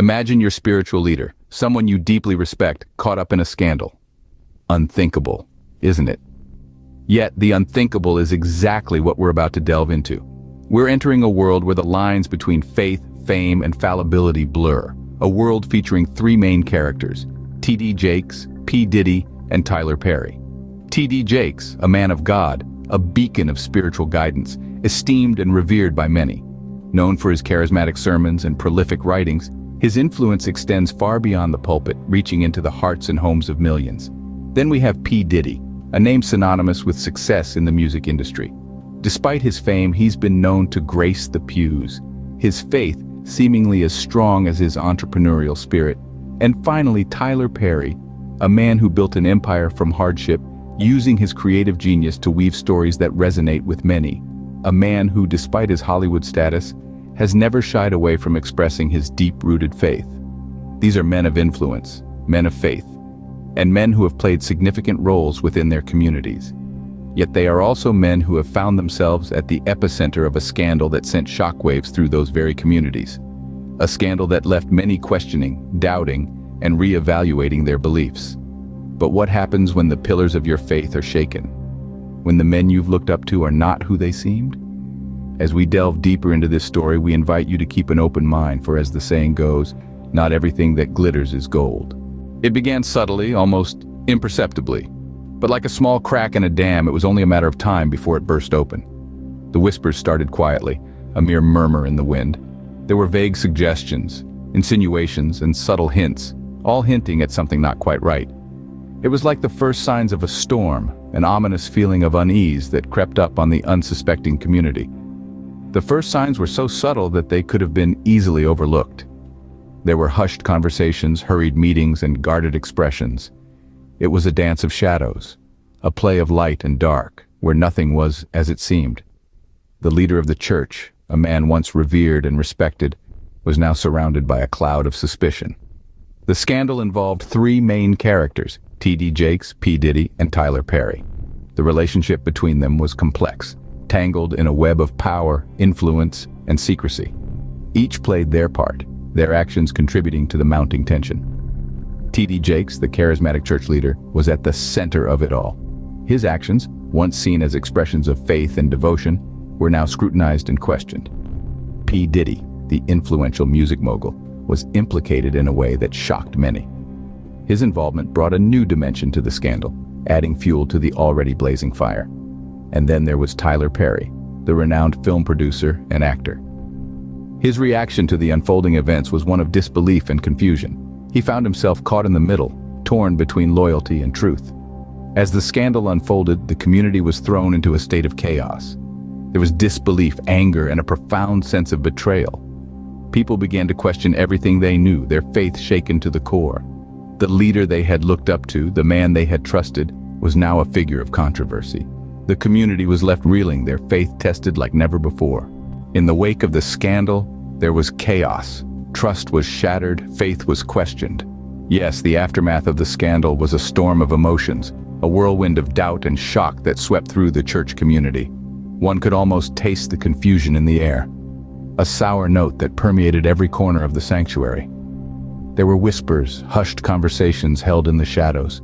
Imagine your spiritual leader, someone you deeply respect, caught up in a scandal. Unthinkable, isn't it? Yet, the unthinkable is exactly what we're about to delve into. We're entering a world where the lines between faith, fame, and fallibility blur. A world featuring three main characters: T.D. Jakes, P. Diddy, and Tyler Perry. T.D. Jakes, a man of God, a beacon of spiritual guidance, esteemed and revered by many. Known for his charismatic sermons and prolific writings, his influence extends far beyond the pulpit, reaching into the hearts and homes of millions. Then we have P. Diddy, a name synonymous with success in the music industry. Despite his fame, he's been known to grace the pews, his faith seemingly as strong as his entrepreneurial spirit. And finally, Tyler Perry, a man who built an empire from hardship, using his creative genius to weave stories that resonate with many. A man who, despite his Hollywood status, has never shied away from expressing his deep-rooted faith. These are men of influence, men of faith, and men who have played significant roles within their communities. Yet they are also men who have found themselves at the epicenter of a scandal that sent shockwaves through those very communities. A scandal that left many questioning, doubting, and reevaluating their beliefs. But what happens when the pillars of your faith are shaken? When the men you've looked up to are not who they seemed? As we delve deeper into this story, we invite you to keep an open mind, for as the saying goes, not everything that glitters is gold. It began subtly, almost imperceptibly. But like a small crack in a dam, it was only a matter of time before it burst open. The whispers started quietly, a mere murmur in the wind. There were vague suggestions, insinuations, and subtle hints, all hinting at something not quite right. It was like the first signs of a storm, an ominous feeling of unease that crept up on the unsuspecting community. The first signs were so subtle that they could have been easily overlooked. There were hushed conversations, hurried meetings, and guarded expressions. It was a dance of shadows, a play of light and dark, where nothing was as it seemed. The leader of the church, a man once revered and respected, was now surrounded by a cloud of suspicion. The scandal involved three main characters: T.D. Jakes, P. Diddy, and Tyler Perry. The relationship between them was complex, tangled in a web of power, influence, and secrecy. Each played their part, their actions contributing to the mounting tension. T.D. Jakes, the charismatic church leader, was at the center of it all. His actions, once seen as expressions of faith and devotion, were now scrutinized and questioned. P. Diddy, the influential music mogul, was implicated in a way that shocked many. His involvement brought a new dimension to the scandal, adding fuel to the already blazing fire. And then there was Tyler Perry, the renowned film producer and actor. His reaction to the unfolding events was one of disbelief and confusion. He found himself caught in the middle, torn between loyalty and truth. As the scandal unfolded, the community was thrown into a state of chaos. There was disbelief, anger, and a profound sense of betrayal. People began to question everything they knew, their faith shaken to the core. The leader they had looked up to, the man they had trusted, was now a figure of controversy. The community was left reeling, their faith tested like never before. In the wake of the scandal, there was chaos. Trust was shattered, faith was questioned. Yes, the aftermath of the scandal was a storm of emotions, a whirlwind of doubt and shock that swept through the church community. One could almost taste the confusion in the air, a sour note that permeated every corner of the sanctuary. There were whispers, hushed conversations held in the shadows.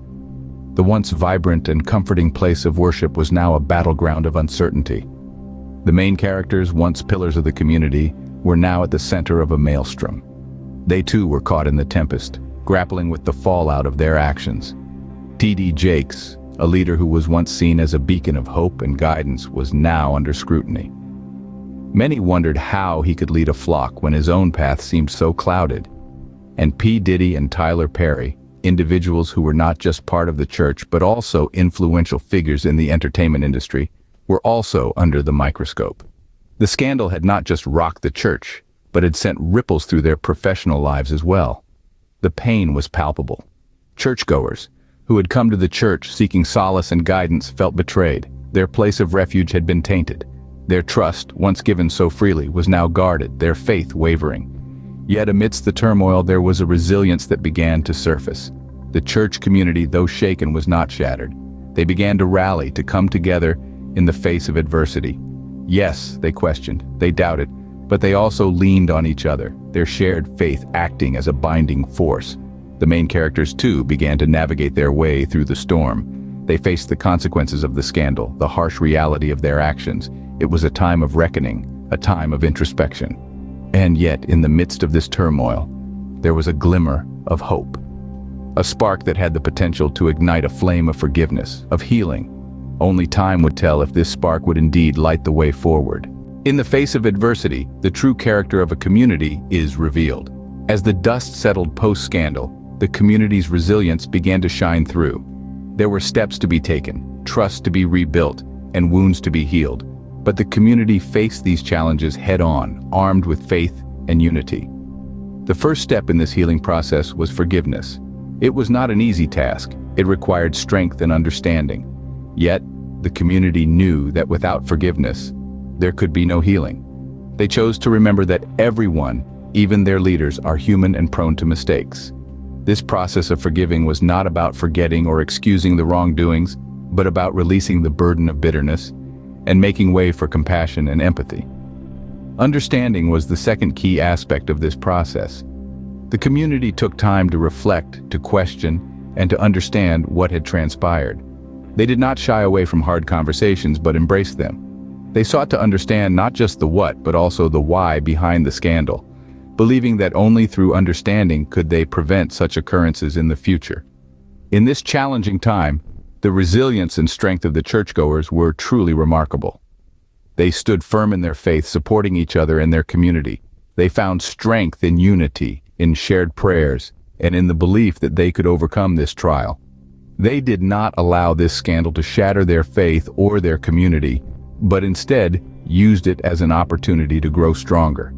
The once vibrant and comforting place of worship was now a battleground of uncertainty. The main characters, once pillars of the community, were now at the center of a maelstrom. They too were caught in the tempest, grappling with the fallout of their actions. T.D. Jakes, a leader who was once seen as a beacon of hope and guidance, was now under scrutiny. Many wondered how he could lead a flock when his own path seemed so clouded. And P. Diddy and Tyler Perry, individuals who were not just part of the church but also influential figures in the entertainment industry, were also under the microscope. The scandal had not just rocked the church, but had sent ripples through their professional lives as well. The pain was palpable. Churchgoers, who had come to the church seeking solace and guidance, felt betrayed. Their place of refuge had been tainted. Their trust, once given so freely, was now guarded, their faith wavering. Yet amidst the turmoil, there was a resilience that began to surface. The church community, though shaken, was not shattered. They began to rally, to come together in the face of adversity. Yes, they questioned, they doubted, But they also leaned on each other, their shared faith acting as a binding force. The main characters, too, began to navigate their way through the storm. They faced the consequences of the scandal, the harsh reality of their actions. It was a time of reckoning, a time of introspection. And yet, in the midst of this turmoil, there was a glimmer of hope. A spark that had the potential to ignite a flame of forgiveness, of healing. Only time would tell if this spark would indeed light the way forward. In the face of adversity, the true character of a community is revealed. As the dust settled post-scandal, the community's resilience began to shine through. There were steps to be taken, trust to be rebuilt, and wounds to be healed. But the community faced these challenges head-on, armed with faith and unity. The first step in this healing process was forgiveness. It was not an easy task. It required strength and understanding. Yet, the community knew that without forgiveness, there could be no healing. They chose to remember that everyone, even their leaders, are human and prone to mistakes. This process of forgiving was not about forgetting or excusing the wrongdoings, but about releasing the burden of bitterness and making way for compassion and empathy. Understanding was the second key aspect of this process. The community took time to reflect, to question, and to understand what had transpired. They did not shy away from hard conversations, but embraced them. They sought to understand not just the what, but also the why behind the scandal, believing that only through understanding could they prevent such occurrences in the future. In this challenging time, the resilience and strength of the churchgoers were truly remarkable. They stood firm in their faith, supporting each other and their community. They found strength in unity, in shared prayers, and in the belief that they could overcome this trial. They did not allow this scandal to shatter their faith or their community, but instead used it as an opportunity to grow stronger.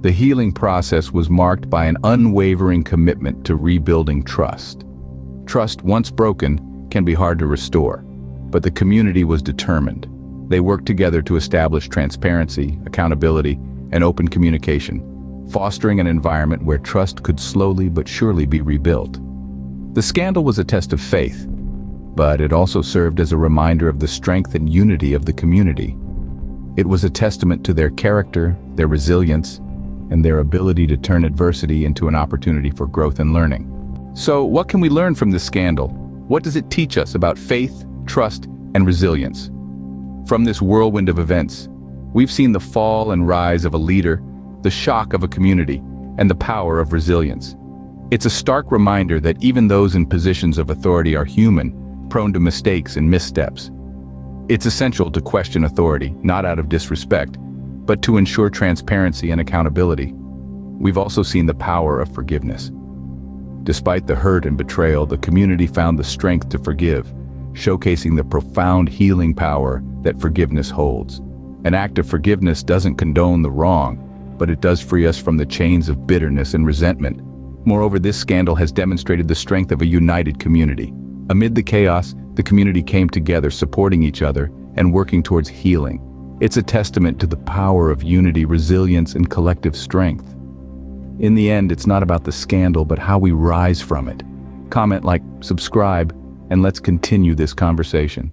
The healing process was marked by an unwavering commitment to rebuilding trust. Trust, once broken, can be hard to restore, but the community was determined. They worked together to establish transparency, accountability, and open communication, fostering an environment where trust could slowly but surely be rebuilt. The scandal was a test of faith, but it also served as a reminder of the strength and unity of the community. It was a testament to their character, their resilience, and their ability to turn adversity into an opportunity for growth and learning. So, what can we learn from this scandal? What does it teach us about faith, trust, and resilience? From this whirlwind of events, we've seen the fall and rise of a leader, the shock of a community, and the power of resilience. It's a stark reminder that even those in positions of authority are human, prone to mistakes and missteps. It's essential to question authority, not out of disrespect, but to ensure transparency and accountability. We've also seen the power of forgiveness. Despite the hurt and betrayal, the community found the strength to forgive, showcasing the profound healing power that forgiveness holds. An act of forgiveness doesn't condone the wrong, but it does free us from the chains of bitterness and resentment. Moreover, this scandal has demonstrated the strength of a united community. Amid the chaos, the community came together, supporting each other and working towards healing. It's a testament to the power of unity, resilience, and collective strength. In the end, it's not about the scandal, but how we rise from it. Comment, like, subscribe, and let's continue this conversation.